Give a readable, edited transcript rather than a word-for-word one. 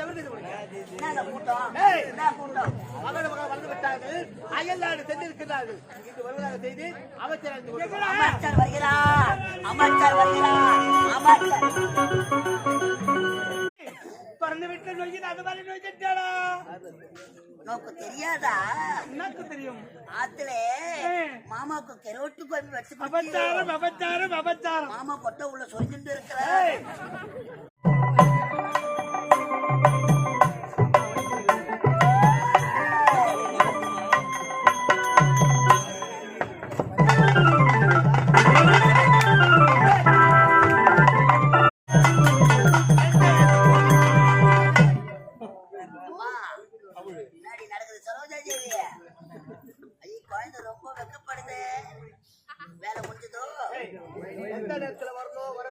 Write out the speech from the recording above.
வந்து விட்டார்கள், அயல்நாடு சென்றிருக்கிறார்கள். இங்கு வருவதாக செய்து அமைச்சர் பிறந்து விட்டு நோய் அது மாதிரி நோய் தட்டாடா நோக்கு தெரியாதா? எனக்கு தெரியும். ஆத்துல மாமாக்கு கெரோட்டு கோபி வச்சு அபச்சாரம் அபச்சாரம் அபச்சாரம். மாமா கொட்டை உள்ள சொல்லிட்டு இருக்கிற நடக்குது. சரோஜா தேவி குழந்தை ரொம்ப வெக்கப்படுது. வேலை முடிஞ்சதோ? எந்த நேரத்துல வரணும், வர